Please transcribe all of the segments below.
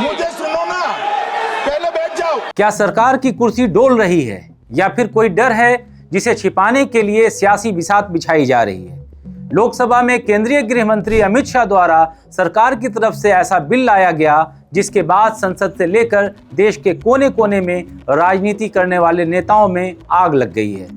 मुझे सुनो ना, पहले बैठ जाओ। क्या सरकार की कुर्सी डोल रही है या फिर कोई डर है जिसे छिपाने के लिए सियासी बिसात बिछाई जा रही है? लोकसभा में केंद्रीय गृह मंत्री अमित शाह द्वारा सरकार की तरफ से ऐसा बिल लाया गया जिसके बाद संसद से लेकर देश के कोने कोने में राजनीति करने वाले नेताओं में आग लग गई है।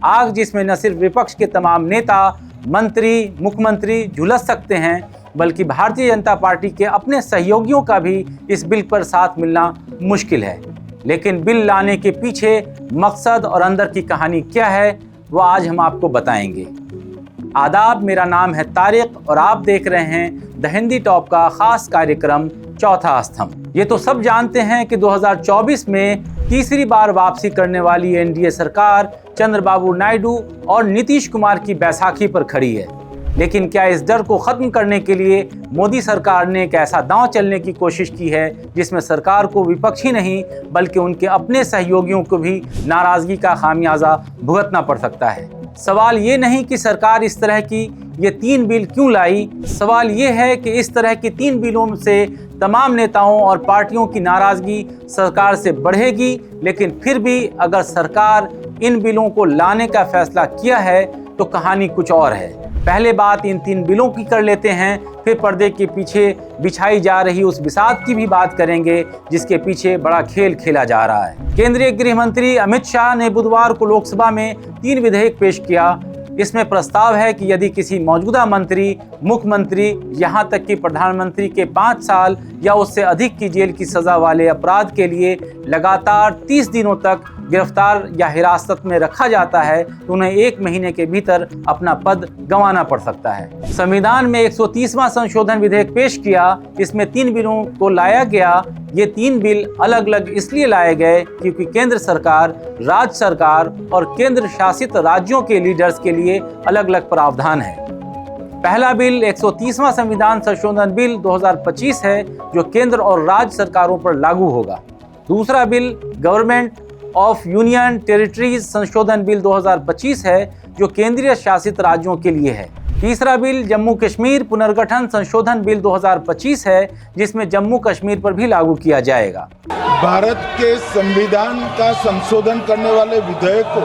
आग जिसमें न सिर्फ विपक्ष के तमाम नेता, मंत्री, मुख्यमंत्री झुलस सकते हैं, बल्कि भारतीय जनता पार्टी के अपने सहयोगियों का भी इस बिल पर साथ मिलना मुश्किल है। लेकिन बिल लाने के पीछे मकसद और अंदर की कहानी क्या है, वो आज हम आपको बताएंगे। आदाब, मेरा नाम है तारिक और आप देख रहे हैं द हिंदी टॉप का खास कार्यक्रम चौथा स्तंभ। ये तो सब जानते हैं कि 2024 में तीसरी बार वापसी करने वाली एनडीए सरकार चंद्रबाबू नायडू और नीतीश कुमार की बैसाखी पर खड़ी है। लेकिन क्या इस डर को खत्म करने के लिए मोदी सरकार ने एक ऐसा दांव चलने की कोशिश की है जिसमें सरकार को विपक्ष ही नहीं बल्कि उनके अपने सहयोगियों को भी नाराजगी का खामियाजा भुगतना पड़ सकता है? सवाल ये नहीं कि सरकार इस तरह की ये 3 बिल क्यों लाई, सवाल ये है कि इस तरह की 3 बिलों से तमाम नेताओं और पार्टियों की नाराजगी सरकार से बढ़ेगी। लेकिन फिर भी अगर सरकार इन बिलों को लाने का फैसला किया है तो कहानी कुछ और है। पहले बात इन 3 बिलों की कर लेते हैं, फिर पर्दे के पीछे बिछाई जा रही उस बिसात की भी बात करेंगे जिसके पीछे बड़ा खेल खेला जा रहा है। केंद्रीय गृह मंत्री अमित शाह ने बुधवार को लोकसभा में 3 विधेयक पेश किया। इसमें प्रस्ताव है कि यदि किसी मौजूदा मंत्री, मुख्यमंत्री, यहाँ तक कि प्रधानमंत्री के 5 साल या उससे अधिक की जेल की सजा वाले अपराध के लिए लगातार 30 दिनों तक गिरफ्तार या हिरासत में रखा जाता है तो उन्हें 1 महीने के भीतर अपना पद गंवाना पड़ सकता है। संविधान में 130वां संशोधन विधेयक पेश किया। इसमें 3 बिलों को लाया गया। ये 3 बिल अलग अलग इसलिए लाए गए क्योंकि केंद्र सरकार, राज्य सरकार और केंद्र शासित राज्यों के लीडर्स के लिए अलग अलग प्रावधान है। पहला बिल 130वां संविधान संशोधन बिल 2025 है जो केंद्र और राज्य सरकारों पर लागू होगा। दूसरा bill government of union territories संशोधन बिल 2025 है जो केंद्रीय शासित राज्यों के लिए है। तीसरा बिल जम्मू कश्मीर पुनर्गठन संशोधन बिल 2025 है जिसमें जम्मू कश्मीर पर भी लागू किया जाएगा। भारत के संविधान का संशोधन करने वाले विधेयक को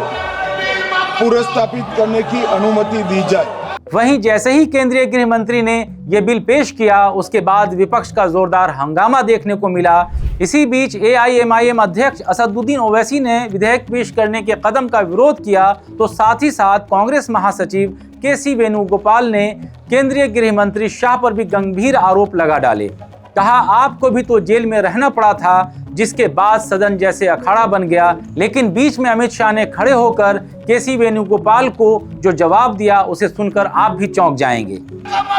पुनर्स्थापित करने की अनुमति दी जाए। वहीं जैसे ही केंद्रीय गृह मंत्री ने यह बिल पेश किया उसके बाद विपक्ष का जोरदार हंगामा देखने को मिला। इसी बीच AIMIM अध्यक्ष असदुद्दीन ओवैसी ने विधेयक पेश करने के कदम का विरोध किया तो साथ ही साथ कांग्रेस महासचिव KC वेणुगोपाल ने केंद्रीय गृह मंत्री शाह पर भी गंभीर आरोप लगा डाले। कहा, आपको भी तो जेल में रहना पड़ा था, जिसके बाद सदन जैसे अखाड़ा बन गया। लेकिन बीच में अमित शाह ने खड़े होकर KC वेणुगोपाल को जो जवाब दिया उसे सुनकर आप भी चौंक जाएंगे।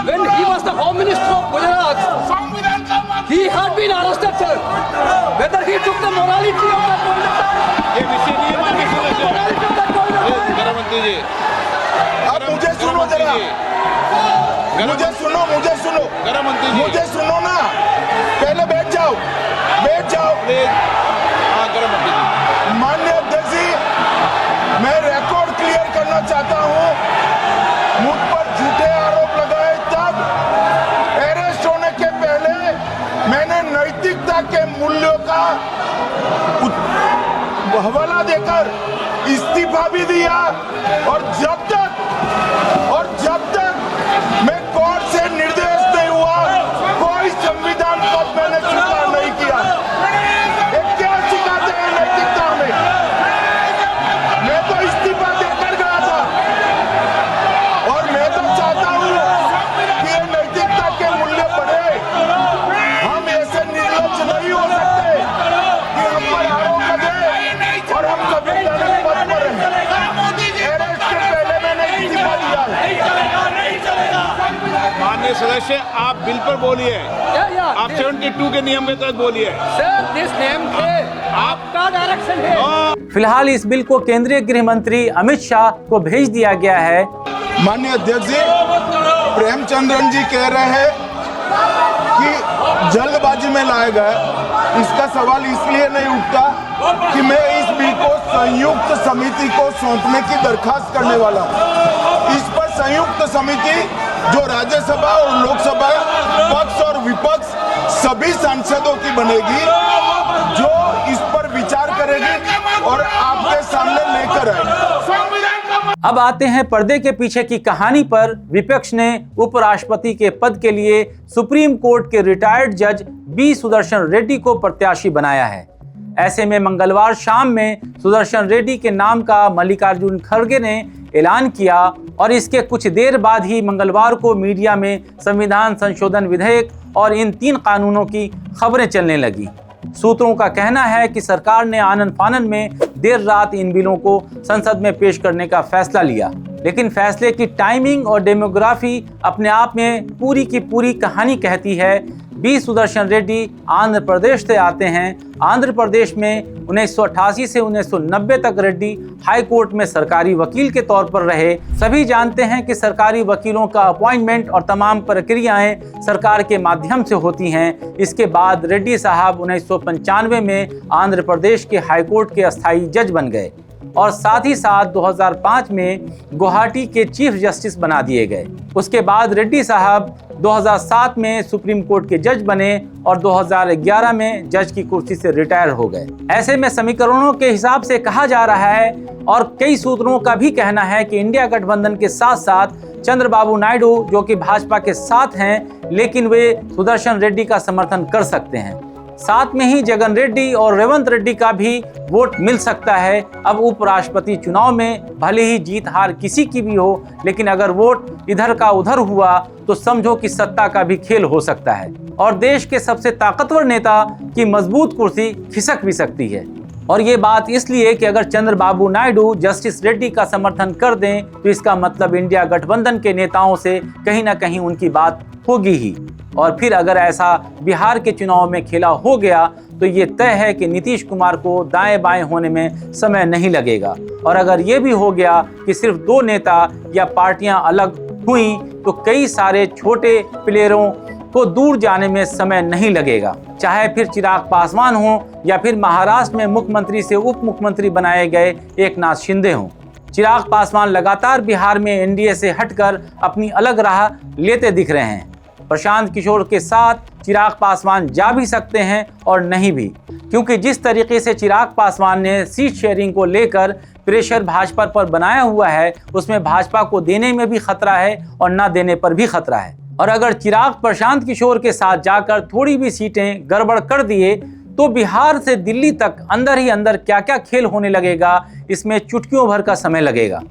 When he was the Home Minister of Gujarat, he had been arrested, sir. Whether he took the morality of that point of time, ये विषय नहीं है। गृहमंत्री जी, अब मुझे सुनो जरा, मुझे सुनो, गृहमंत्री जी, मुझे सुनो ना, पहले बैठ जाओ। हाँ, गृहमंत्री जी। माननीय अध्यक्ष जी, मैं रिकॉर्ड क्लियर करना चाहता हूँ। मुझ पर झूठे आरोप लगाए तब अरेस्ट होने के पहले मैंने नैतिकता के मूल्यों का हवाला देकर इस्तीफा भी दिया और जब तक मैं कोर्ट से निर्देश नहीं हुआ कोई संविधान पद मैंने स्वीकार नहीं किया। ये क्या सिखाते हैं नैतिकता में? मैं तो इस्तीफा देकर गया था और मैं तो चाहता हूँ कि ये नैतिकता के मूल्य बढ़े। हम ऐसे निर्लज्ज नहीं हो सकते कि हम पर आरोप लगे और हम संवैधानिक पद पर रहें। अरेस्ट के पहले मैंने इस्तीफा दिया है। माननीय सदस्य, आप बिल पर बोलिए। आप 72 के नियम के तहत बोलिए। sir, this name है, आपका डायरेक्शन है। फिलहाल इस बिल को केंद्रीय गृह मंत्री अमित शाह को भेज दिया गया है। माननीय अध्यक्ष जी, प्रेमचंद्रन जी कह रहे हैं कि जल्दबाजी में लाया गया। इसका सवाल इसलिए नहीं उठता कि मैं इस बिल को संयुक्त समिति को सौंपने की दरखास्त करने वाला हूँ। इस पर संयुक्त समिति जो राज्यसभा और लोकसभा पक्ष और विपक्ष सभी सांसदों की बनेगी जो इस पर विचार करेगी और आपके सामने लेकर आएगी। अब आते हैं पर्दे के पीछे की कहानी पर। विपक्ष ने उपराष्ट्रपति के पद के लिए सुप्रीम कोर्ट के रिटायर्ड जज बी सुदर्शन रेड्डी को प्रत्याशी बनाया है। ऐसे में मंगलवार शाम में सुदर्शन रेड्डी के नाम का मल्लिकार्जुन खड़गे ने ऐलान किया और इसके कुछ देर बाद ही मंगलवार को मीडिया में संविधान संशोधन विधेयक और इन 3 कानूनों की खबरें चलने लगी। सूत्रों का कहना है कि सरकार ने आनन फानन में देर रात इन बिलों को संसद में पेश करने का फैसला लिया, लेकिन फैसले की टाइमिंग और डेमोग्राफी अपने आप में पूरी की पूरी कहानी कहती है। बी सुदर्शन रेड्डी आंध्र प्रदेश से आते हैं। आंध्र प्रदेश में 1988 से 1990 तक रेड्डी हाई कोर्ट में सरकारी वकील के तौर पर रहे। सभी जानते हैं कि सरकारी वकीलों का अपॉइंटमेंट और तमाम प्रक्रियाएं सरकार के माध्यम से होती हैं। इसके बाद रेड्डी साहब 1995 में आंध्र प्रदेश के हाई कोर्ट के अस्थायी जज बन गए और साथ ही साथ 2005 में गुवाहाटी के चीफ जस्टिस बना दिए गए। उसके बाद रेड्डी साहब 2007 में सुप्रीम कोर्ट के जज बने और 2011 में जज की कुर्सी से रिटायर हो गए। ऐसे में समीकरणों के हिसाब से कहा जा रहा है और कई सूत्रों का भी कहना है कि इंडिया गठबंधन के साथ साथ चंद्रबाबू नायडू, जो कि भाजपा के साथ हैं, लेकिन वे सुदर्शन रेड्डी का समर्थन कर सकते हैं। साथ में ही जगन रेड्डी और रेवंत रेड्डी का भी वोट मिल सकता है। अब उपराष्ट्रपति चुनाव में भले ही जीत हार किसी की भी हो, लेकिन अगर वोट इधर का उधर हुआ तो समझो कि सत्ता का भी खेल हो सकता है और देश के सबसे ताकतवर नेता की मजबूत कुर्सी खिसक भी सकती है। और ये बात इसलिए कि अगर चंद्रबाबू नायडू जस्टिस रेड्डी का समर्थन कर दें तो इसका मतलब इंडिया गठबंधन के नेताओं से कहीं ना कहीं उनकी बात होगी ही। और फिर अगर ऐसा बिहार के चुनाव में खेला हो गया तो ये तय है कि नीतीश कुमार को दाएं बाएं होने में समय नहीं लगेगा। और अगर ये भी हो गया कि सिर्फ 2 नेता या पार्टियां अलग हुई तो कई सारे छोटे प्लेयरों को दूर जाने में समय नहीं लगेगा। चाहे फिर चिराग पासवान हो या फिर महाराष्ट्र में मुख्यमंत्री से उप मुख्यमंत्री बनाए गए एकनाथ शिंदे हों। चिराग पासवान लगातार बिहार में एनडीए से हटकर अपनी अलग राह लेते दिख रहे हैं। प्रशांत किशोर के साथ चिराग पासवान जा भी सकते हैं और नहीं भी, क्योंकि जिस तरीके से चिराग पासवान ने सीट शेयरिंग को लेकर प्रेशर भाजपा पर बनाया हुआ है, उसमें भाजपा को देने में भी खतरा है और ना देने पर भी खतरा है। और अगर चिराग प्रशांत किशोर के साथ जाकर थोड़ी भी सीटें गड़बड़ कर दिए तो बिहार से दिल्ली तक अंदर ही अंदर क्या क्या खेल होने लगेगा, इसमें चुटकियों भर का समय लगेगा।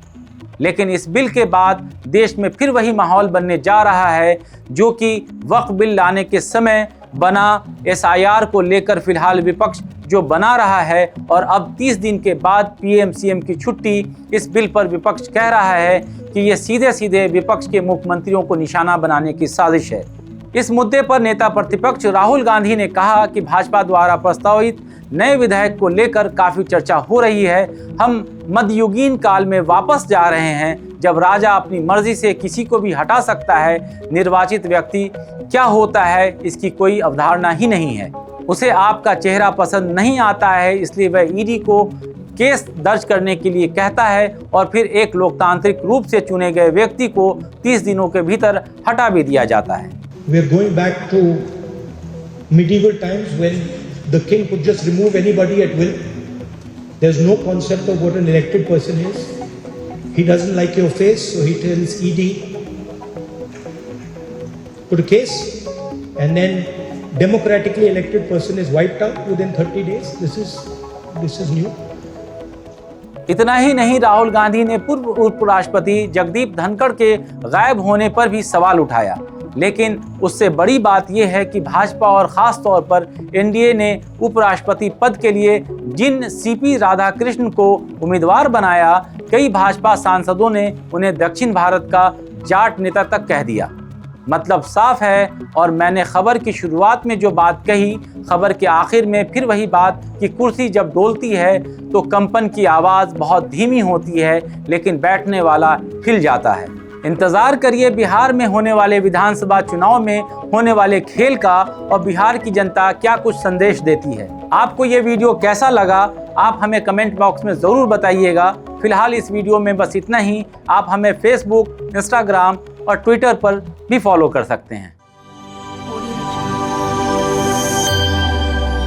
लेकिन इस बिल के बाद देश में फिर वही माहौल बनने जा रहा है जो कि वक्फ बिल लाने के समय बना। एसआईआर को लेकर फिलहाल विपक्ष जो बना रहा है और अब 30 दिन के बाद पीएम-सीएम की छुट्टी, इस बिल पर विपक्ष कह रहा है कि ये सीधे सीधे विपक्ष के मुख्यमंत्रियों को निशाना बनाने की साजिश है। इस मुद्दे पर नेता प्रतिपक्ष राहुल गांधी ने कहा कि भाजपा द्वारा प्रस्तावित नए विधेयक को लेकर काफी चर्चा हो रही है। हम मध्ययुगीन काल में वापस जा रहे हैं जब राजा अपनी मर्जी से किसी को भी हटा सकता है। निर्वाचित व्यक्ति क्या होता है इसकी कोई अवधारणा ही नहीं है। उसे आपका चेहरा पसंद नहीं आता है, इसलिए वह ईडी को केस दर्ज करने के लिए कहता है और फिर एक लोकतांत्रिक रूप से चुने गए व्यक्ति को 30 दिनों के भीतर हटा भी दिया जाता है। We are going back to medieval times when the king could just remove anybody at will. There's no concept of what an elected person is. He doesn't like your face, so he tells ED, put a case, and then democratically elected person is wiped out within 30 days. This is new. इतना ही नहीं, राहुल गांधी ने पूर्व उपराष्ट्रपति जगदीप धनखड़ के गायब होने पर भी सवाल उठाया। लेकिन उससे बड़ी बात यह है कि भाजपा और खास तौर पर एनडीए ने उपराष्ट्रपति पद के लिए जिन सीपी राधाकृष्णन को उम्मीदवार बनाया, कई भाजपा सांसदों ने उन्हें दक्षिण भारत का जाट नेता तक कह दिया। मतलब साफ है। और मैंने खबर की शुरुआत में जो बात कही, खबर के आखिर में फिर वही बात कि कुर्सी जब डोलती है तो कंपन की आवाज़ बहुत धीमी होती है, लेकिन बैठने वाला हिल जाता है। इंतज़ार करिए बिहार में होने वाले विधानसभा चुनाव में होने वाले खेल का और बिहार की जनता क्या कुछ संदेश देती है। आपको ये वीडियो कैसा लगा, आप हमें कमेंट बॉक्स में ज़रूर बताइएगा। फिलहाल इस वीडियो में बस इतना ही। आप हमें फेसबुक, इंस्टाग्राम और ट्विटर पर भी फॉलो कर सकते हैं।